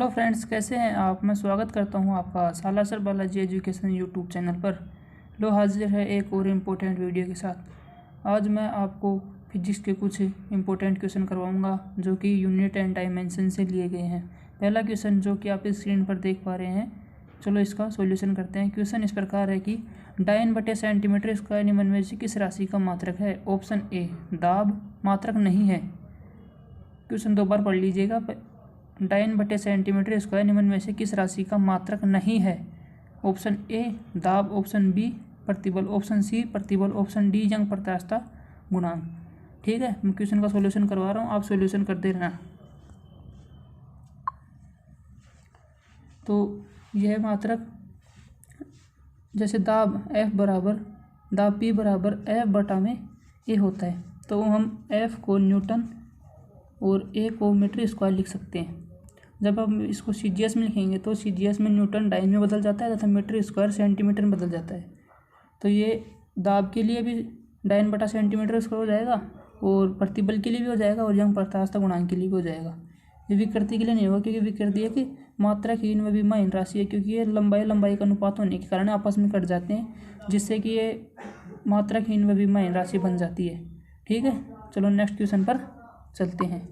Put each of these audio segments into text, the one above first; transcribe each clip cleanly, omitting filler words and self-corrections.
Hello friends, कैसे हैं आप। मैं स्वागत करता हूं आपका Salasar Balaji education YouTube channel पर। लो हाजिर है एक और इम्पोर्टेंट वीडियो के साथ। आज मैं आपको फिजिक्स के कुछ इम्पोर्टेंट क्वेश्चन करवाऊंगा जो कि यूनिट एंड डायमेंशन से लिए गए हैं। पहला क्वेश्चन जो कि आप इस स्क्रीन पर देख पा रहे हैं, चलो इसका सॉल्यूशन करते हैं। क्वेश्चन इस प्रकार है कि डाइन बटे सेंटीमीटर स्क्वायर निम्न में से किस राशि का मात्रक है। ऑप्शन ए दाब मात्रक नहीं है। क्वेश्चन दो बार पढ़ लीजिएगा। डाइन बटे सेंटीमीटर स्क्वायर निम्न में से किस राशि का मात्रक नहीं है। ऑप्शन ए दाब, ऑप्शन बी प्रतिबल, ऑप्शन सी प्रतिबल, ऑप्शन डी यंग प्रत्यास्थता गुणांक। ठीक है, मैं क्वेश्चन का सॉल्यूशन करवा रहा हूँ, आप सॉल्यूशन करते रहना। तो यह मात्रक जैसे दाब पी बराबर एफ बटा में ए होता है, तो हम एफ को न्यूटन और ए को मीटर स्क्वायर लिख सकते हैं। जब हम इसको सीजीएस में लिखेंगे तो सीजीएस में न्यूटन डाइन में बदल जाता है तथा मीटर स्क्वायर सेंटीमीटर में बदल जाता है। तो ये दाब के लिए भी डाइन बटा सेंटीमीटर स्क्वायर हो जाएगा और प्रतिबल के लिए भी हो जाएगा और यंग प्रत्यास्थता गुणांक के लिए भी हो जाएगा। ये विकृति के लिए नहीं होगा, क्योंकि विकृति है कि मात्रकहीन व विमाहीन राशि है, क्योंकि ये लंबाई का अनुपात होने के कारण आपस में कट जाते हैं, जिससे कि ये मात्रकहीन व विमाहीन राशि बन जाती है। ठीक है, चलो नेक्स्ट क्वेश्चन पर चलते हैं।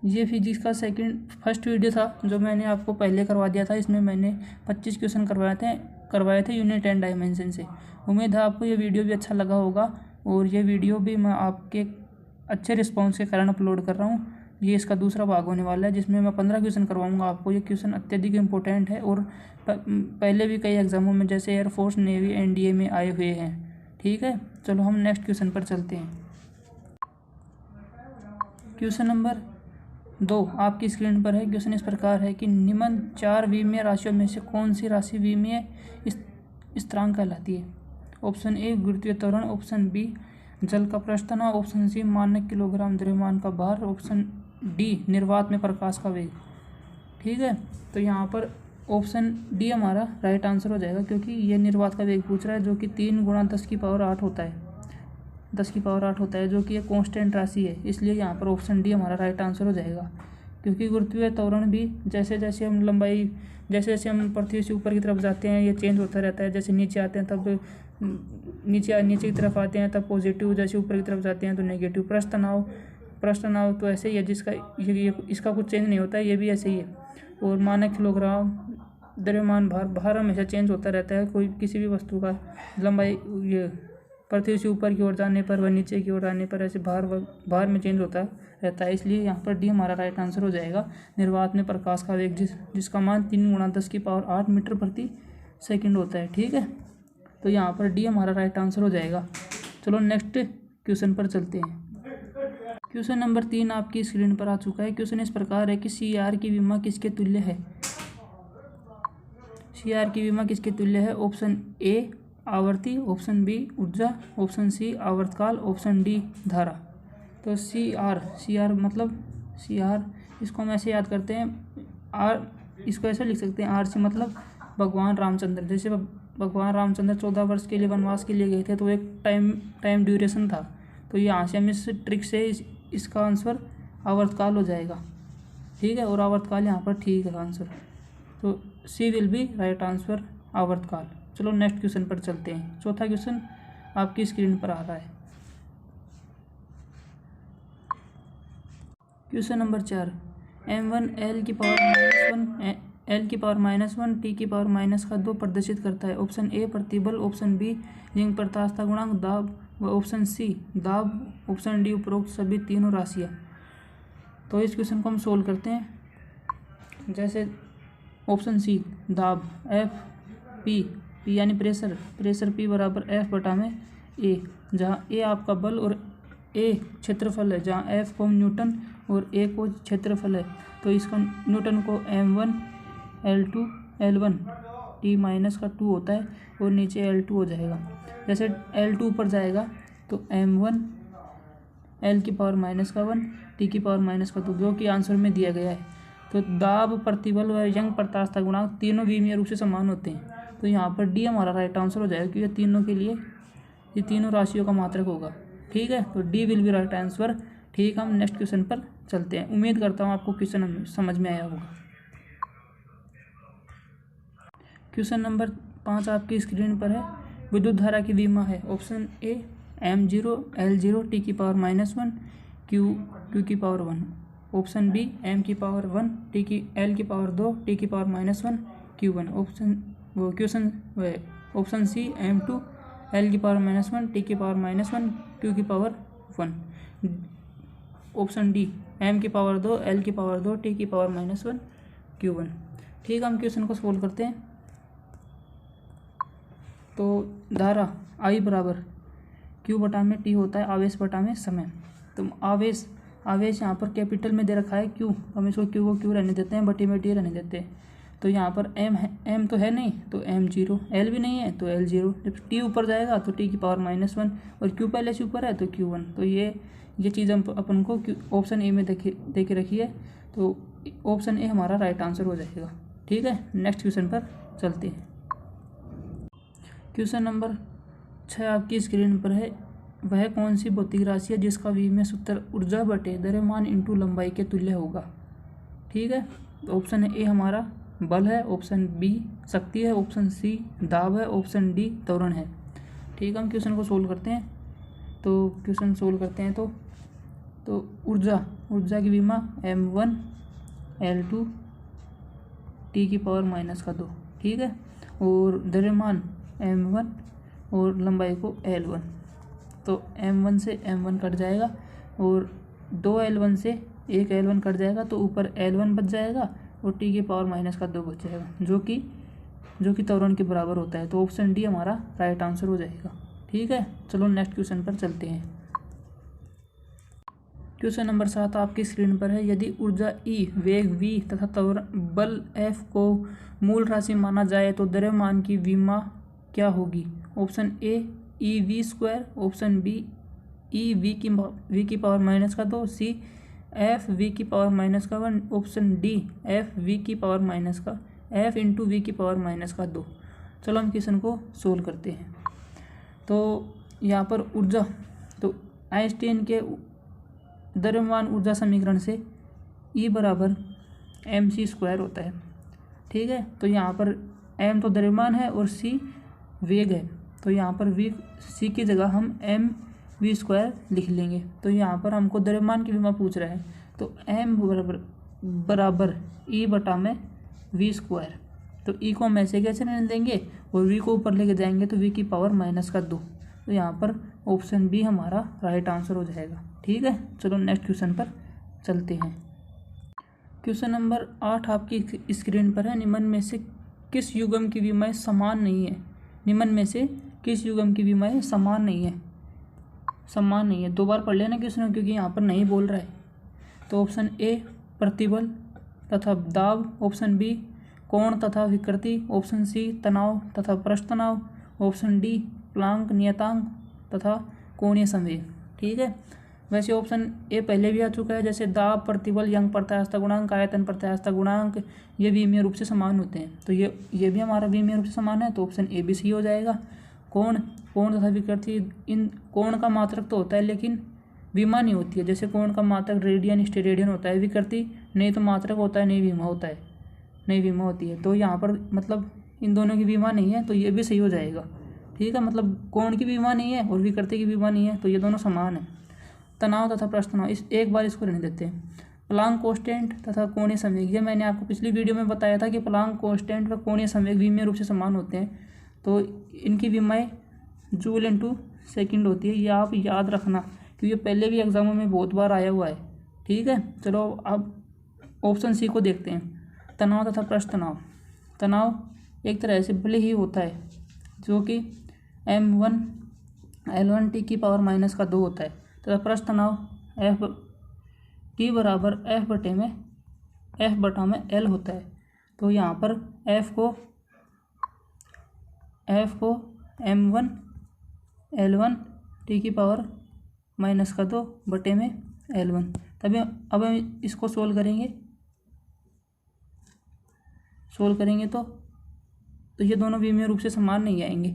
ये फिजिक्स का फर्स्ट वीडियो था जो मैंने आपको पहले करवा दिया था। इसमें मैंने 25 क्वेश्चन करवाए थे यूनिट एंड डायमेंशन से। उम्मीद है आपको ये वीडियो भी अच्छा लगा होगा, और ये वीडियो भी मैं आपके अच्छे रिस्पांस के कारण अपलोड कर रहा हूँ। ये इसका दूसरा भाग होने वाला है, जिसमें मैं 15 क्वेश्चन करवाऊँगा आपको। ये क्वेश्चन अत्यधिक इम्पोर्टेंट है और पहले भी कई एग्जामों में जैसे एयरफोर्स, नेवी, एनडीए में आए हुए हैं। ठीक है, चलो हम नेक्स्ट क्वेश्चन पर चलते हैं। क्वेश्चन नंबर 2 आपकी स्क्रीन पर है। क्वेश्चन इस प्रकार है कि निम्न 4 विमीय राशियों में से कौन सी राशि विमीय स्थिरांक कहलाती है। ऑप्शन ए गुरुत्वीय त्वरण, ऑप्शन बी जल का पृष्ठ तनाव, ऑप्शन सी मानक किलोग्राम द्रव्यमान का भार, ऑप्शन डी निर्वात में प्रकाश का वेग। ठीक है, तो यहाँ पर ऑप्शन डी हमारा राइट आंसर हो जाएगा, क्योंकि ये निर्वात का वेग पूछ रहा है, जो कि 3 × 10⁸ होता है। 10⁸ होता है, जो कि एक कांस्टेंट राशि है। इसलिए यहाँ पर ऑप्शन डी हमारा राइट आंसर हो जाएगा, क्योंकि गुरुत्वीय त्वरण भी जैसे जैसे हम पृथ्वी से ऊपर की तरफ जाते हैं ये चेंज होता रहता है। जैसे नीचे आते हैं तब नीचे की तरफ आते हैं तब पॉजिटिव, जैसे ऊपर की तरफ जाते हैं तो नेगेटिव। पृष्ठ तनाव तो ऐसे ही है, जिसका इसका कुछ चेंज नहीं होता है, ये भी ऐसे ही है। और मानक किलोग्राम द्रव्यमान भार हमेशा चेंज होता रहता है। कोई किसी भी वस्तु का लंबाई ये पृथ्वी से ऊपर की ओर जाने पर व नीचे की ओर आने पर ऐसे भार में चेंज होता रहता है। इसलिए यहाँ पर डी हमारा राइट आंसर हो जाएगा। निर्वात में प्रकाश का वेग जिसका मान 3 × 10⁸ मीटर प्रति सेकंड होता है। ठीक है, तो यहाँ पर डी हमारा राइट आंसर हो जाएगा। चलो नेक्स्ट क्वेश्चन पर चलते हैं। क्वेश्चन नंबर 3 आपकी स्क्रीन पर आ चुका है। क्वेश्चन इस प्रकार है कि CR की विमा किसके तुल्य है। CR की विमा किसके तुल्य है। ऑप्शन ए आवर्ती, ऑप्शन बी ऊर्जा, ऑप्शन सी आवर्तकाल, ऑप्शन डी धारा। तो CR मतलब इसको हम ऐसे याद करते हैं। इसको ऐसे लिख सकते हैं, R से मतलब भगवान रामचंद्र। जैसे भगवान रामचंद्र 14 वर्ष के लिए वनवास के लिए गए थे, तो एक टाइम ड्यूरेशन था। तो यहाँ से हम इस ट्रिक से इसका आंसर आवर्तकाल हो जाएगा। ठीक है, और आवर्तकाल यहाँ पर ठीक है आंसर। तो सी विल बी राइट आंसर, आवर्तकाल। चलो नेक्स्ट क्वेश्चन पर चलते हैं। चौथा क्वेश्चन आपकी स्क्रीन पर आ रहा है। क्वेश्चन नंबर 4 m1 l की पावर -1 t की पावर -2 प्रदर्शित करता है। ऑप्शन ए प्रतिबल, ऑप्शन बी यंग प्रत्यास्थता गुणांक, दाब व ऑप्शन सी दाब, ऑप्शन डी उपरोक्त सभी तीनों राशियाँ। तो इस क्वेश्चन को हम सोल्व करते हैं। जैसे ऑप्शन सी दाब पी यानी प्रेशर P बराबर F बटा में A, जहाँ A आपका बल और A क्षेत्रफल है, जहाँ F को न्यूटन और A को क्षेत्रफल है। तो इसका न्यूटन को m1 l2 l1 t -2 होता है और नीचे l2 हो जाएगा। जैसे l2 ऊपर जाएगा तो m1 l की पावर -1 t की पावर -2, जो कि आंसर में दिया गया है। तो दाब, प्रतिबल व यंग प्रत्यास्थता गुणांक तीनों विमीय रूप से समान होते हैं। तो यहाँ पर डी हमारा राइट आंसर हो जाएगा, क्योंकि तीनों के लिए ये तीनों राशियों का मात्रक होगा। ठीक है, तो D will be right answer. ठीक, हम नेक्स्ट क्वेश्चन पर चलते हैं। उम्मीद करता हूँ आपको क्वेश्चन समझ में आया होगा। क्वेश्चन नंबर 5 आपकी स्क्रीन पर है। विद्युत धारा की विमा है। Option A M0 L0 T की पावर -1 Q की पावर 1। ऑप्शन बी M की पावर 1 टी की L की पावर 2 टी की power -1 Q1। Option C M2 L की पावर -1 टी की पावर -1 Q की पावर 1। ऑप्शन डी M की पावर 2 L की पावर 2 टी की पावर -1 Q1। ठीक है, हम क्वेश्चन को सोल्व करते हैं। तो धारा I बराबर Q बटा में T होता है, आवेश बटा में समय। तो आवेश यहाँ पर कैपिटल में दे रखा है Q, हम इसको Q को Q रहने देते हैं, बटे में T रहने देते हैं। तो यहाँ पर M तो है नहीं, तो M0, L भी नहीं है तो L0। जब T ऊपर जाएगा तो T की पावर -1 और Q पहले से ऊपर है तो Q1। तो ये चीज़ हम अपन को ऑप्शन ए में दे के रखी है, तो ऑप्शन ए हमारा राइट आंसर हो जाएगा। ठीक है, नेक्स्ट क्वेश्चन पर चलते हैं। क्वेश्चन नंबर 6 आपकी स्क्रीन पर है। वह कौन सी भौतिक राशि है जिसका विमीय सूत्र ऊर्जा बटे द्रव्यमान इंटू लंबाई के तुल्य होगा। ठीक है, ऑप्शन ए हमारा बल है, ऑप्शन बी शक्ति है, ऑप्शन सी दाब है, ऑप्शन डी त्वरण है। ठीक है, हम क्वेश्चन को सोल्व करते हैं। तो क्वेश्चन सोल्व करते हैं तो ऊर्जा की विमा M1 L2 टी की पावर -2। ठीक है, और द्रव्यमान M1 और लंबाई को L1। तो M1 से M1 कट जाएगा और 2 L1 से 1 L1 कट जाएगा, तो ऊपर L1 बच जाएगा और T की पावर -2 बच जाएगा, जो कि त्वरण के बराबर होता है। तो ऑप्शन डी हमारा राइट आंसर हो जाएगा। ठीक है, चलो नेक्स्ट क्वेश्चन पर चलते हैं। क्वेश्चन नंबर 7 आपकी स्क्रीन पर है। यदि ऊर्जा E, वेग V तथा त्वरण बल F को मूल राशि माना जाए तो द्रव्यमान की विमा क्या होगी। Option A EV², option B V की पावर -2, सी F V की power -1, option D F V की पावर F इंटू V की पावर -2। चलो हम क्वेश्चन को सोल्व करते हैं। तो यहाँ पर ऊर्जा, तो आइंस्टीन के द्रव्यमान ऊर्जा समीकरण से E बराबर mc² होता है। ठीक है, तो यहाँ पर m तो द्रव्यमान है और c वेग है, तो यहाँ पर c की जगह हम mv² लिख लेंगे। तो यहाँ पर हमको द्रव्यमान की विमा पूछ रहा है, तो m बराबर E बटा में v²। तो E को हम ऐसे कैसे रहने देंगे और v को ऊपर लेके जाएंगे तो v की पावर -2। तो यहाँ पर ऑप्शन बी हमारा राइट आंसर हो जाएगा। ठीक है, चलो नेक्स्ट क्वेश्चन पर चलते हैं। क्वेश्चन नंबर 8 आपकी स्क्रीन पर है। निम्न में से किस युग्म की विमाएं समान नहीं है। निम्न में से किस युग्म की विमाएं समान नहीं है। 2 बार पढ़ लेना क्वेश्चन, क्योंकि यहाँ पर नहीं बोल रहा है। तो ऑप्शन ए प्रतिबल तथा दाब, ऑप्शन बी कोण तथा विकृति, ऑप्शन सी तनाव तथा पृष्ठ तनाव, ऑप्शन डी प्लांक नियतांक तथा कोणीय संवेग। ठीक है, वैसे ऑप्शन ए पहले भी आ चुका है, जैसे दाब, प्रतिबल, यंग प्रत्यास्थता गुणांक, आयतन प्रत्यास्थता गुणांक, ये विमीय रूप से समान होते हैं। तो ये भी हमारा विमीय रूप से समान है, तो ऑप्शन ए भी सही हो जाएगा। कोण तथा विकृति, इन कोण का मात्रक तो होता है लेकिन विमा नहीं होती है। जैसे कोण का मात्रक रेडियन स्टेरेडियन होता है, विकृति नहीं तो मात्रक होता है, नहीं विमा होती है। तो यहाँ पर मतलब इन दोनों की विमा नहीं है, तो ये भी सही हो जाएगा। ठीक है, मतलब कोण की विमा नहीं है और विकृति की विमा नहीं है, तो ये दोनों समान है। तनाव तथा पृष्ठ तनाव, एक बार इसको रहने देते हैं। प्लांक कांस्टेंट तथा कोणीय संवेग, ये मैंने आपको पिछली वीडियो में बताया था कि प्लांक कांस्टेंट व कोणीय संवेग विमीय रूप से समान होते हैं। तो इनकी विमाएं जूल इनटू सेकंड होती है, ये आप याद रखना, क्योंकि पहले भी एग्जामों में बहुत बार आया हुआ है। ठीक है, चलो अब ऑप्शन सी को देखते हैं। तनाव तथा पृष्ठ तनाव, तनाव एक तरह से बल ही होता है, जो कि M1 L1 टी की पावर -2 होता है, तथा पृष्ठ तनाव F T बराबर F बटा में L होता है। तो यहाँ पर F को M1 L1 टी की पावर -2 बटे में L1। तभी अब हम इसको सोल्व करेंगे तो ये दोनों विमीय रूप से समान नहीं आएंगे।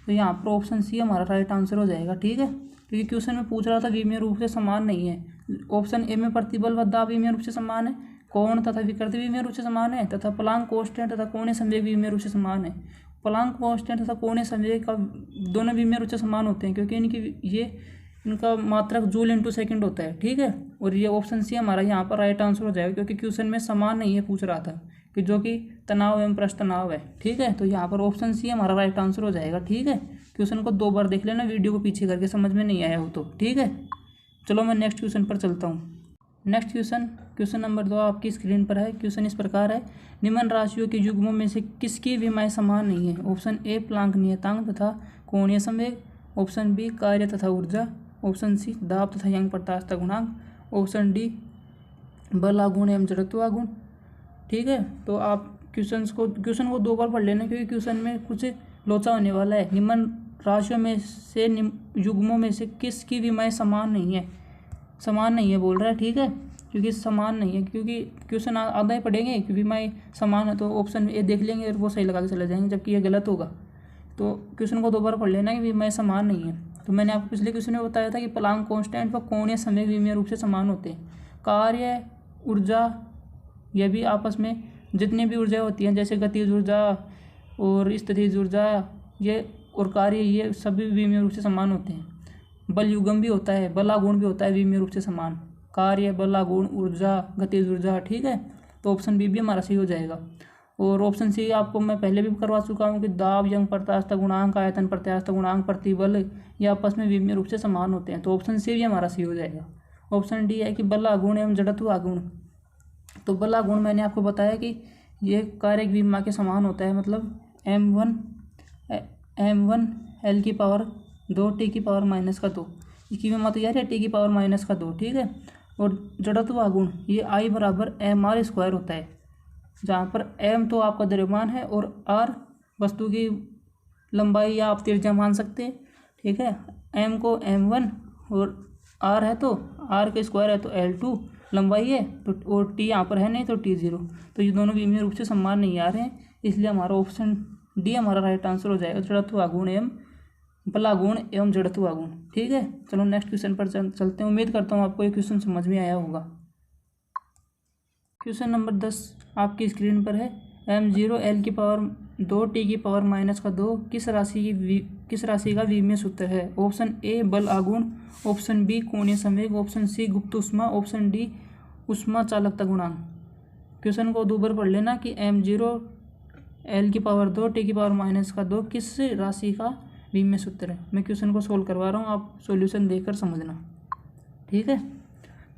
तो यहाँ पर ऑप्शन सी हमारा राइट आंसर हो जाएगा। ठीक है, क्योंकि क्वेश्चन में पूछ रहा था विमीय रूप से समान नहीं है, ऑप्शन ए में प्रतिबल व दाब विमीय रूप से समान है, कोण तथा विकृति विमीय रूप से समान है, तथा प्लांक कांस्टेंट तथा कोणीय संवेग विमीय रूप से समान है। प्लांक कांस्टेंट तथा कोणीय संवेग का दोनों विमीय रूप से समान होते हैं, क्योंकि इनका मात्रक जूल इंटू सेकंड होता है, ठीक है। और ये ऑप्शन सी हमारा यहाँ पर राइट आंसर हो जाएगा, क्योंकि क्वेश्चन में समान नहीं है पूछ रहा था कि जो कि तनाव एवं पृष्ठ तनाव है, ठीक है। तो यहाँ पर ऑप्शन सी हमारा राइट आंसर हो जाएगा, ठीक है। क्वेश्चन को 2 बार देख लेना, वीडियो को पीछे करके, समझ में नहीं आया हो तो, ठीक है। चलो मैं नेक्स्ट क्वेश्चन पर चलता हूँ। नेक्स्ट क्वेश्चन नंबर 2 आपकी स्क्रीन पर है। क्वेश्चन इस प्रकार है, निम्न राशियों के युग्मों में से किसकी विमाएं समान नहीं है? ऑप्शन ए प्लांक नियतांक तथा कोणीय संवेग, ऑप्शन बी कार्य तथा ऊर्जा, ऑप्शन सी दाब तथा यंग प्रत्यास्थता गुणांक, ऑप्शन डी बल आघूर्ण एवं जड़त्व आघूर्ण, ठीक है। तो आप क्वेश्चन को 2 बार पढ़ लेना, क्योंकि क्वेश्चन में कुछ लोचा होने वाला है। निम्न राशियों में से युग्मों में से किसकी विमाएं समान नहीं है बोल रहा है, ठीक है। क्योंकि समान नहीं है, क्योंकि क्वेश्चन आधा ही पढ़ेंगे कि विमाएं समान है, तो ऑप्शन ए देख लेंगे और वो सही लगा के चले जाएंगे, जबकि ये गलत होगा। तो क्वेश्चन को 2 बार पढ़ लेना कि विमाएं समान नहीं है। तो मैंने आपको पिछले क्वेश्चन में बताया था कि प्लांक कांस्टेंट व कोणीय संवेग विमीय रूप से समान होते हैं। कार्य, ऊर्जा, ये भी आपस में जितनी भी ऊर्जा होती हैं, जैसे गतिज ऊर्जा और स्थितिज ऊर्जा, ये और कार्य, ये सभी विमीय रूप से समान होते हैं। बल युग्म भी होता है, बल आघूर्ण भी होता है विमीय रूप से समान। कार्य, बल आघूर्ण, ऊर्जा, गतिज ऊर्जा, ठीक है। तो ऑप्शन बी भी हमारा सही हो जाएगा। और ऑप्शन सी आपको मैं पहले भी करवा चुका हूँ कि दाब, यंग प्रत्यास्थता गुणांक, आयतन प्रत्यास्थता गुणांक, प्रतिबल, ये आपस में विमीय रूप से समान होते हैं। तो ऑप्शन सी भी हमारा सही हो जाएगा। ऑप्शन डी है कि बल आघूर्ण एवं जड़त्व आघूर्ण। तो बल आघूर्ण मैंने आपको बताया कि ये कार्य विमा के समान होता है, मतलब m1 L की पावर 2 T की पावर -2, इसकी विमा तो यार है T की पावर -2, ठीक है। और जड़त्व आघूर्ण ये I बराबर mr² होता है, जहाँ पर m तो आपका द्रव्यमान है और r वस्तु की लंबाई या आप त्रिज्या मान सकते हैं, ठीक है। m को m1 और r है तो r के स्क्वायर है तो L2 लंबाई है, तो और t यहाँ पर है नहीं तो T0। तो ये दोनों विमीय रूप से समान नहीं आ रहे हैं, इसलिए हमारा ऑप्शन डी हमारा राइट आंसर हो जाएगा, जड़त्व आघूर्ण एवं बल आघूर्ण एवं जड़त्व आघूर्ण, ठीक है। चलो नेक्स्ट क्वेश्चन पर चलते हैं। उम्मीद करता हूँ आपको ये क्वेश्चन समझ में आया होगा। क्वेश्चन नंबर 10 आपकी स्क्रीन पर है। m0 L की पावर 2 T की पावर -2 किस राशि का विमीय सूत्र है? ऑप्शन ए बल आघूर्ण, ऑप्शन बी कोणीय संवेग, ऑप्शन सी गुप्त ऊष्मा, ऑप्शन डी ऊष्मा चालकता गुणांक। क्वेश्चन को 2 बार पढ़ लेना कि m0 L की पावर 2 T की पावर -2 किस राशि का विमीय सूत्र है। मैं क्वेश्चन को सोल्व करवा रहा हूँ, आप सॉल्यूशन देखकर समझना, ठीक है।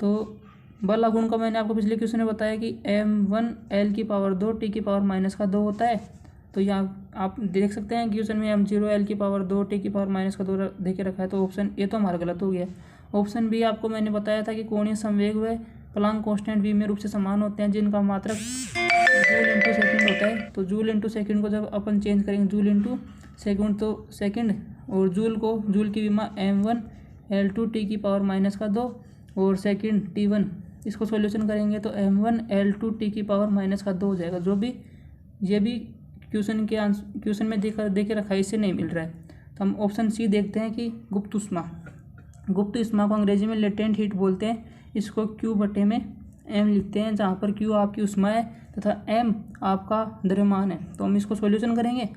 तो बल आघूर्ण का मैंने आपको पिछले क्वेश्चन में बताया कि m1 L की पावर 2 T की पावर -2 होता है। तो यहाँ आप देख सकते हैं क्वेश्चन में m0 L की पावर 2 T की पावर -2 दे के रखा है, तो ऑप्शन ए तो हमारा गलत हो गया। ऑप्शन बी आपको मैंने बताया था कि कोणीय संवेग व प्लांक कांस्टेंट विमीय रूप से समान होते हैं, जिनका मात्रक जूल इंटू सेकंड होता है। तो जूल इंटू सेकंड को जब अपन चेंज करेंगे जूल इंटू सेकंड, तो सेकंड और जूल की विमा m1 L2 T की पावर -2 और सेकंड T1, इसको सॉल्यूशन करेंगे तो m1 L2 T की पावर -2 हो जाएगा। जो भी ये भी क्वेश्चन में दे के रखा है, इससे नहीं मिल रहा है। तो हम ऑप्शन सी देखते हैं कि गुप्त ऊष्मा को अंग्रेजी में लेटेंट हीट बोलते हैं। इसको Q बटे में m लिखते हैं, जहाँ पर Q आपकी ऊष्मा है तथा m आपका द्रव्यमान है। तो हम इसको सॉल्यूशन करेंगे।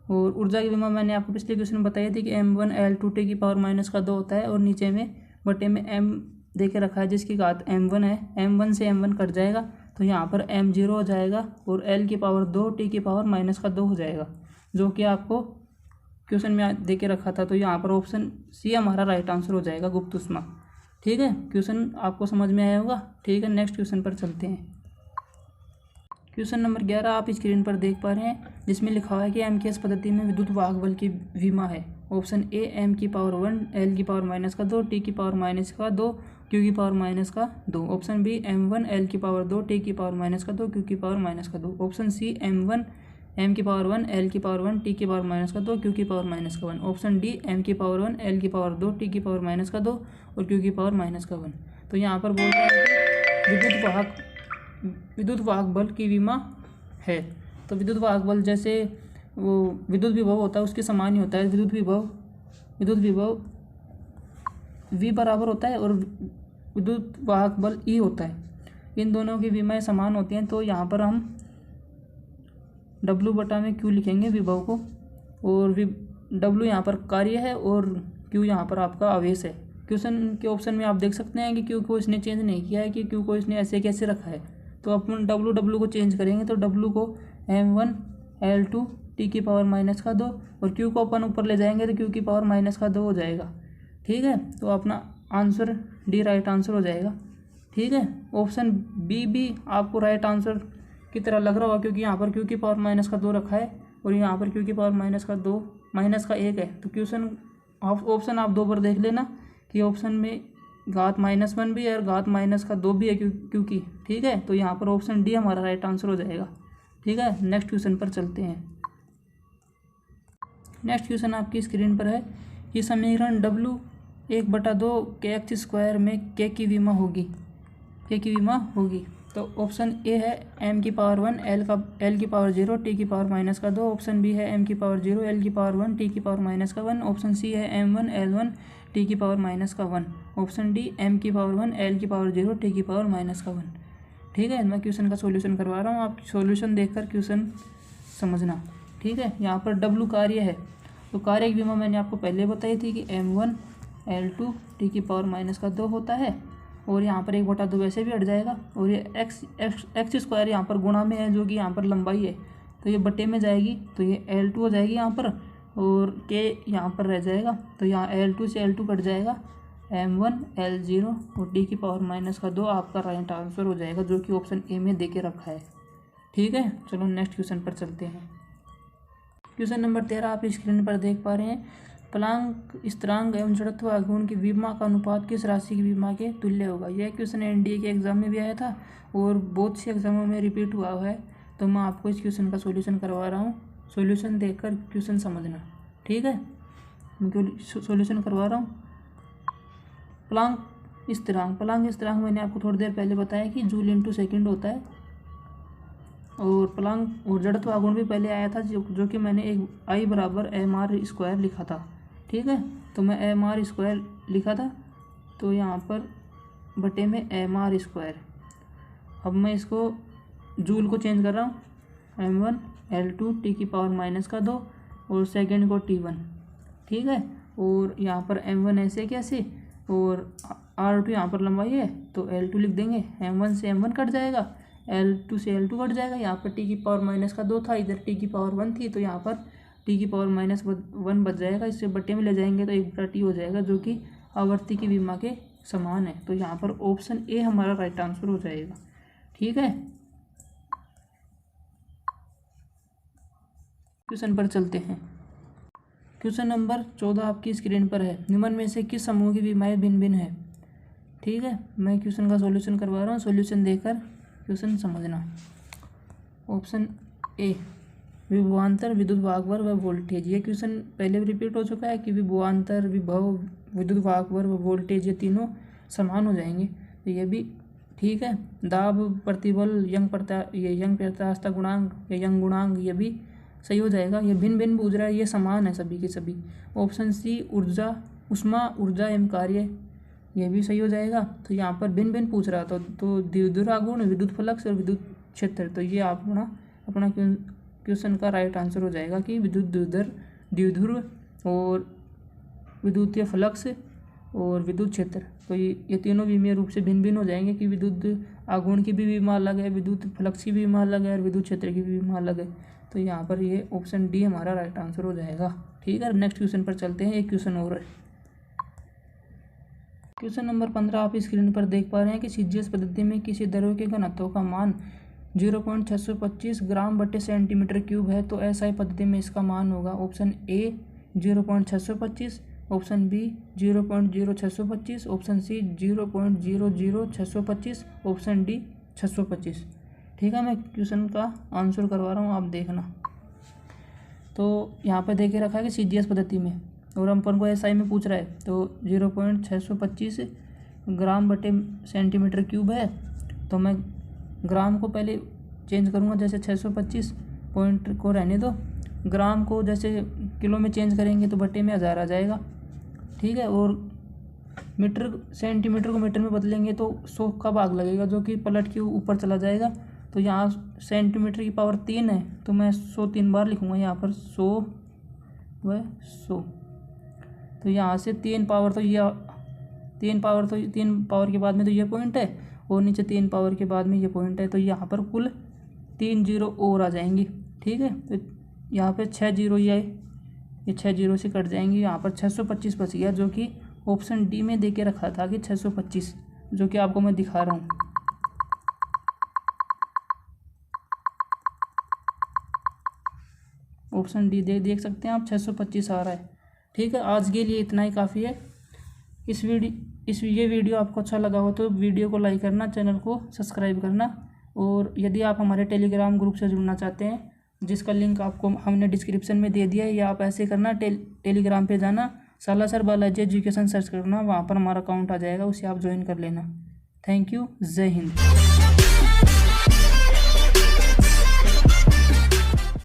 और ऊर्जा की विमा मैंने आपको पिछले क्वेश्चन में बताई थी कि m1 L2 T की पावर -2 होता है, और नीचे में बटे में m दे के रखा है जिसकी घात m1 है। m1 से m1 कट जाएगा तो यहाँ पर m0 हो जाएगा और L की पावर 2 T की पावर -2 हो जाएगा, जो कि आपको क्वेश्चन में दे के रखा था। तो यहाँ पर ऑप्शन सी हमारा राइट आंसर हो जाएगा, गुप्त ऊष्मा, ठीक है। क्वेश्चन आपको समझ में आया होगा, ठीक है। नेक्स्ट क्वेश्चन पर चलते हैं। क्वेश्चन नंबर 11 आप स्क्रीन पर देख पा रहे हैं, जिसमें लिखा हुआ है कि एमकेएस पद्धति में विद्युत वाहक बल की विमा है। ऑप्शन ए m की पावर 1 L की पावर -2 T की पावर -2 Q की power -2। Option B m1 L की पावर 2 T की पावर -2 Q की पावर -2। ऑप्शन सी m की पावर 1 L की पावर 1 T की पावर -2 Q की पावर -1। ऑप्शन डी m की पावर 1 L की पावर 2 T की पावर -2 और Q की पावर -1। तो यहाँ पर बोल रहा है कि विद्युत वाहक बल की विमा है। तो विद्युत वाहक बल जैसे वो विद्युत विभव होता है उसके समान ही होता है। विद्युत विभव V बराबर होता है और विद्युत वाहक बल E होता है। इन दोनों की विमाएं समान होती हैं, तो यहाँ पर हम W/Q लिखेंगे विभव को, और W यहाँ पर कार्य है और Q यहाँ पर आपका आवेश है। क्वेश्चन के ऑप्शन में आप देख सकते हैं कि Q को इसने चेंज नहीं किया है कि Q को इसने ऐसे कैसे रखा है। तो अपन W को चेंज करेंगे, तो W को m1 L2 T⁻²2 और Q को अपन ऊपर ले जाएंगे तो Q⁻²2 हो जाएगा। ठीक है, तो अपना आंसर डी राइट आंसर हो जाएगा। ठीक है, ऑप्शन बी भी आपको राइट आंसर की तरह लग रहा होगा, क्योंकि यहाँ पर Q⁻² रखा है और यहाँ पर Q⁻²- -1 है। तो क्वेश्चन ऑप्शन आप 2 पर देख लेना कि ऑप्शन में घात -1 भी है और घात -2 भी है, क्योंकि ठीक है, तो यहाँ पर ऑप्शन डी हमारा राइट आंसर हो जाएगा। ठीक है, नेक्स्ट क्वेश्चन पर चलते हैं। नेक्स्ट क्वेश्चन आपकी स्क्रीन पर है कि समीकरण W1/2 के x² में k की विमा होगी। तो ऑप्शन ए है m⁻1 L⁻0 T⁻²2, option B है m⁻0 L⁻1 T⁻²1, option C है m1 L1 T⁻²1, option D m⁻1 L⁻0 T⁻²1। ठीक है, मैं क्वेश्चन का सॉल्यूशन करवा रहा हूँ, आप सॉल्यूशन देखकर क्वेश्चन समझना। ठीक है, यहाँ पर W कार्य है, तो कार्य की विमा मैंने आपको पहले बताई थी कि m1 L2 T⁻² होता है, और यहाँ पर 1/2 वैसे भी हट जाएगा, और ये x² यहाँ पर गुणा में है, जो कि यहाँ पर लंबाई है, तो ये बटे में जाएगी, तो ये L2 हो जाएगी यहाँ पर, और k यहाँ पर रह जाएगा, तो यहाँ L2 से L2 कट जाएगा, m1 L0 और T⁻² आपका राइट आंसर हो जाएगा, जो कि ऑप्शन ए में दे के रखा है। ठीक है, चलो नेक्स्ट क्वेश्चन पर चलते हैं। क्वेश्चन नंबर 13 आप स्क्रीन पर देख पा रहे हैं। प्लांक स्थिरांक एवं जड़त्व आघूर्ण की विमा का अनुपात किस राशि की विमा के तुल्य होगा। यह क्वेश्चन एनडीए के एग्जाम में भी आया था और बहुत से एग्जामों में रिपीट हुआ है, तो मैं आपको इस क्वेश्चन का सॉल्यूशन करवा रहा हूँ। सॉल्यूशन देखकर क्वेश्चन समझना। ठीक है, मैं सॉल्यूशन करवा रहा हूँ। प्लांक स्थिरांक मैंने आपको थोड़ी देर पहले बताया कि जूल/सेकंड होता है, और प्लांक और जड़त्व आघूर्ण भी पहले आया था, जो कि मैंने एक I = mr² लिखा था। ठीक है, तो मैं mr² लिखा था, तो यहाँ पर बटे में mr²। अब मैं इसको जूल को चेंज कर रहा हूँ, m1 L2 T⁻² और सेकंड को T1। ठीक है, और यहाँ पर m1 ऐसे कैसे, और r2 यहाँ पर लंबाई है, तो L2 लिख देंगे, m1 से m1 कट जाएगा, L2 से L2 कट जाएगा, यहाँ पर T⁻² था, इधर T⁻1 थी, तो यहाँ पर T⁻1 बच जाएगा, इससे बट्टे में ले जाएंगे तो 1/T हो जाएगा, जो कि आवर्ती की विमा के समान है। तो यहाँ पर ऑप्शन ए हमारा राइट आंसर हो जाएगा। ठीक है, क्वेश्चन पर चलते हैं। क्वेश्चन नंबर 14 आपकी स्क्रीन पर है। निम्न में से किस समूह की विमाएं भिन्न भिन्न है। ठीक है, मैं क्वेश्चन का सॉल्यूशन करवा रहा हूँ, सॉल्यूशन देकर क्वेश्चन समझना। ऑप्शन ए विभवांतर, विद्युत वाहकवर व वोल्टेज। ये क्वेश्चन पहले भी रिपीट हो चुका है कि विभवांतर, विभव, विद्युत वाहकवर व वोल्टेज ये तीनों समान हो जाएंगे, तो ये भी ठीक है। दाब, प्रतिबल, यंग प्रत्यास्थता गुणांक या यंग गुणांक, ये भी सही हो जाएगा। ये भिन्न भिन्न पूछ रहा है, ये समान है सभी के सभी। ऑप्शन सी ऊर्जा, उष्मा, ऊर्जा एवं कार्य, यह भी सही हो जाएगा। तो यहाँ पर भिन्न भिन्न पूछ रहा था, तो द्विध्रुव आघूर्ण, विद्युत फ्लक्स और विद्युत क्षेत्र, तो ये अपना क्वेश्चन का राइट आंसर हो जाएगा कि विद्युत द्विध्रुव और विद्युतीय फ्लक्स और विद्युत क्षेत्र। तो ये तीनों विमीय रूप से भिन्न भिन्न हो जाएंगे कि विद्युत आघूर्ण की भी विमा अलग है, विद्युत फ्लक्स की भी विमा अलग है और विद्युत क्षेत्र की भी विमा अलग है। तो यहाँ पर ये ऑप्शन डी हमारा राइट आंसर हो जाएगा। ठीक है, नेक्स्ट क्वेश्चन पर चलते हैं। एक क्वेश्चन और है। क्वेश्चन नंबर 15 आप स्क्रीन पर देख पा रहे हैं कि सीजीएस पद्धति में किसी द्रव्य के घनत्व का मान 0.625 ग्राम/सेंटीमीटर क्यूब है, तो एसआई पद्धति में इसका मान होगा। Option A 0.625, option B 0.0625, option C 0.00625, option D 625। ठीक है, मैं क्वेश्चन का आंसर करवा रहा हूँ, आप देखना। तो यहाँ पर देखे रखा है कि सीजीएस पद्धति में, और अपन को एसआई में पूछ रहा है, तो 0.625 ग्राम/सेंटीमीटर क्यूब है। तो मैं ग्राम को पहले चेंज करूँगा, जैसे 625 पॉइंट को रहने दो, ग्राम को जैसे किलो में चेंज करेंगे तो बटे में 1000 आ जाएगा। ठीक है, और मीटर सेंटीमीटर को मीटर में बदलेंगे तो 100 का भाग लगेगा, जो कि पलट के ऊपर चला जाएगा। तो यहाँ सेंटीमीटर की पावर 3 है, तो मैं 100 3 बार लिखूँगा यहाँ पर, 100 व 100। तो यहाँ से 3 पावर, तो ये 3 पावर के बाद में तो ये पॉइंट है, और नीचे 3 पावर के बाद में ये पॉइंट है। तो यहाँ पर कुल 3 जीरो और आ जाएंगी। ठीक है, तो यहाँ पे 6 जीरो, ये 6 जीरो से कट जाएंगी। यहाँ पर 625 बच गया, जो कि ऑप्शन डी में दे के रखा था कि 625, जो कि आपको मैं दिखा रहा हूँ। ऑप्शन डी देख सकते हैं आप, 625 आ रहा है। ठीक है, आज के लिए इतना ही काफ़ी है। ये वीडियो आपको अच्छा लगा हो तो वीडियो को लाइक करना, चैनल को सब्सक्राइब करना, और यदि आप हमारे टेलीग्राम ग्रुप से जुड़ना चाहते हैं, जिसका लिंक आपको हमने डिस्क्रिप्शन में दे दिया है, या आप ऐसे करना, टेलीग्राम पे जाना, सालासर बालाजी एजुकेशन सर्च करना, वहाँ पर हमारा अकाउंट आ जाएगा, उसे आप ज्वाइन कर लेना। थैंक यू, जय हिंद।